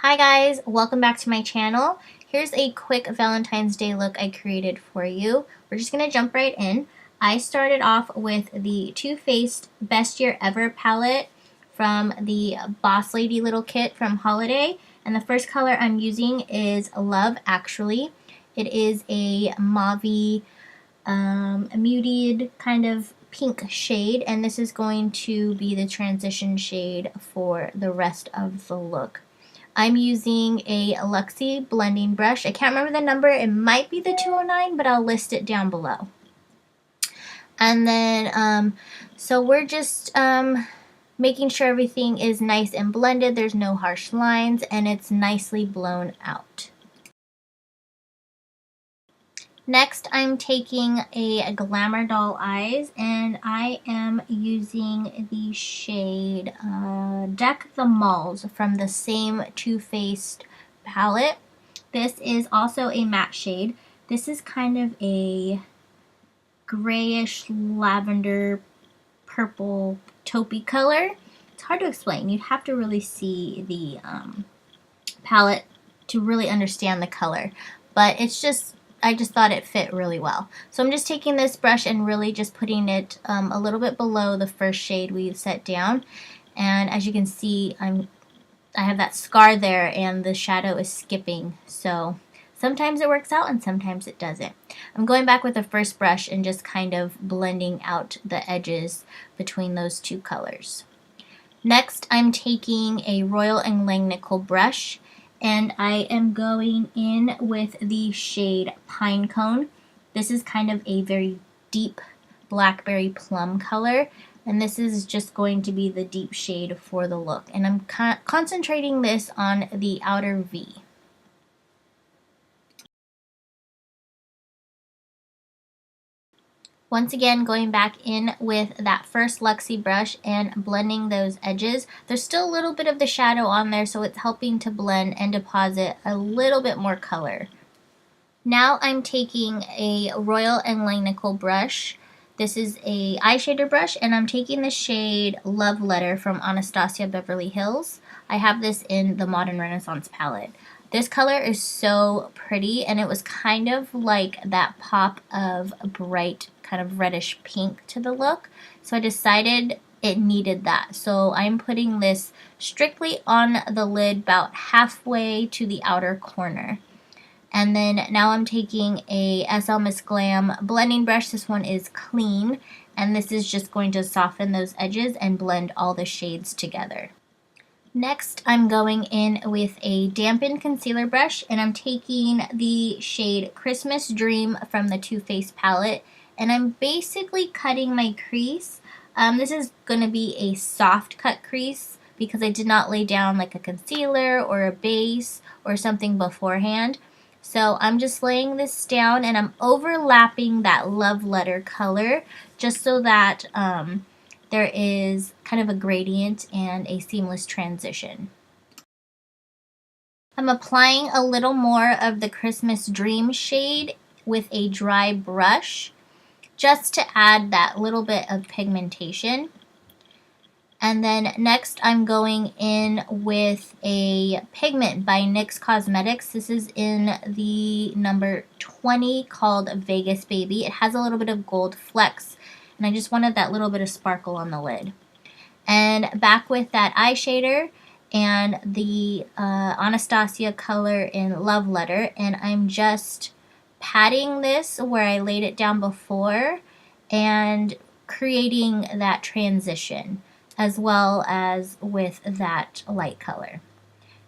Hi guys, welcome back to my channel. Here's a quick Valentine's Day look I created for you. We're just going to jump right in. I started off with the Too Faced Best Year Ever palette from the Boss Lady little kit from Holiday. And the first color I'm using is Love Actually. It is a mauve muted kind of pink shade, and this is going to be the transition shade for the rest of the look. I'm using a Luxe blending brush. I can't remember the number. It might be the 209, but I'll list it down below. And then, so we're just making sure everything is nice and blended. There's no harsh lines, and it's nicely blown out. Next, I'm taking a Glamour Doll Eyes, and I am using the shade Deck the Malls from the same Too Faced palette. This is also a matte shade. This is kind of a grayish lavender purple taupey color. It's hard to explain. You'd have to really see the palette to really understand the color, but it's just I just thought it fit really well. So I'm just taking this brush and really just putting it a little bit below the first shade we set down. And as you can see, I have that scar there and the shadow is skipping. So sometimes it works out and sometimes it doesn't. I'm going back with the first brush and just kind of blending out the edges between those two colors. Next, I'm taking a Royal & Langnickel brush, and I am going in with the shade Pinecone. This is kind of a very deep blackberry plum color, and this is just going to be the deep shade for the look. And I'm concentrating this on the outer V. Once again, going back in with that first Luxe brush and blending those edges. There's still a little bit of the shadow on there, so it's helping to blend and deposit a little bit more color. Now I'm taking a Royal & Langnickel brush. This is a eyeshadow brush, and I'm taking the shade Love Letter from Anastasia Beverly Hills. I have this in the Modern Renaissance palette. This color is so pretty, and it was kind of like that pop of bright kind of reddish pink to the look. So I decided it needed that. So I'm putting this strictly on the lid about halfway to the outer corner. And then now I'm taking a SL Miss Glam blending brush. This one is clean, and this is just going to soften those edges and blend all the shades together. Next, I'm going in with a dampened concealer brush, and I'm taking the shade Christmas Dream from the Too Faced palette, and I'm basically cutting my crease. This is going to be a soft cut crease because I did not lay down like a concealer or a base or something beforehand. So I'm just laying this down, and I'm overlapping that Love Letter color just so that there is kind of a gradient and a seamless transition. I'm applying a little more of the Christmas Dream shade with a dry brush just to add that little bit of pigmentation. And then next I'm going in with a pigment by NYX Cosmetics. This is in the number 20 called Vegas Baby. It has a little bit of gold flecks, and I just wanted that little bit of sparkle on the lid. And back with that eyeshadow and the Anastasia color in Love Letter, and I'm just patting this where I laid it down before and creating that transition as well as with that light color.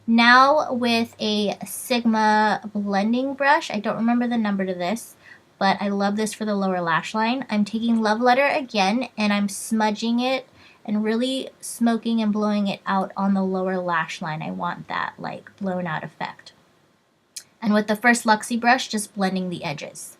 Now with a Sigma blending brush, I don't remember the number to this, but I love this for the lower lash line. I'm taking Love Letter again, and I'm smudging it and really smoking and blowing it out on the lower lash line. I want that like blown out effect. And with the first Luxe brush, just blending the edges.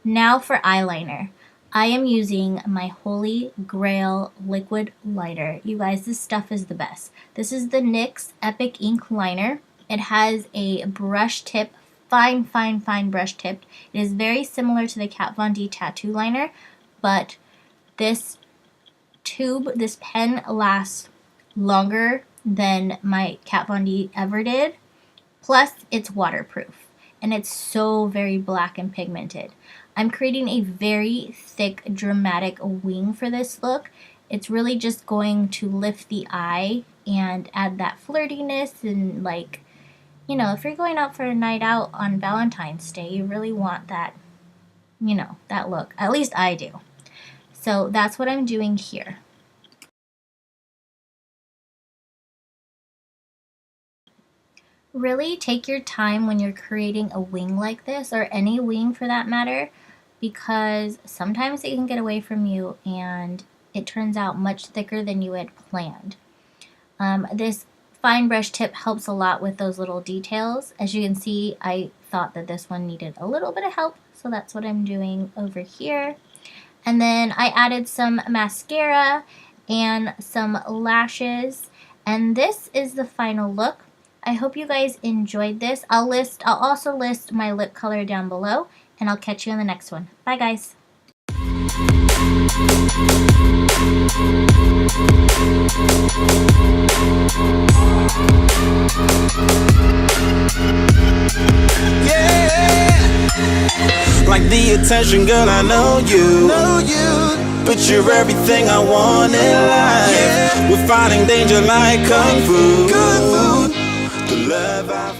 Now for eyeliner. I am using my Holy Grail liquid liner. You guys, this stuff is the best. This is the NYX Epic Ink Liner. It has a brush tip, fine brush tip. It is very similar to the Kat Von D tattoo liner, but this tube, this pen lasts longer than my Kat Von D ever did. Plus, it's waterproof, and it's so very black and pigmented. I'm creating a very thick, dramatic wing for this look. It's really just going to lift the eye and add that flirtiness and, like, you know, if you're going out for a night out on Valentine's Day, you really want that, you know, that look. At least I do. So that's what I'm doing here. Really take your time when you're creating a wing like this, or any wing for that matter, because sometimes it can get away from you and it turns out much thicker than you had planned. This fine brush tip helps a lot with those little details. As you can see, I thought that this one needed a little bit of help, so that's what I'm doing over here. And then I added some mascara and some lashes, and this is the final look. I hope you guys enjoyed this. I'll also list my lip color down below, and I'll catch you in the next one. Bye, guys. Yeah, like the attention, girl, I know you. But you're everything I want in life. Yeah. We're fighting danger like kung fu. The love I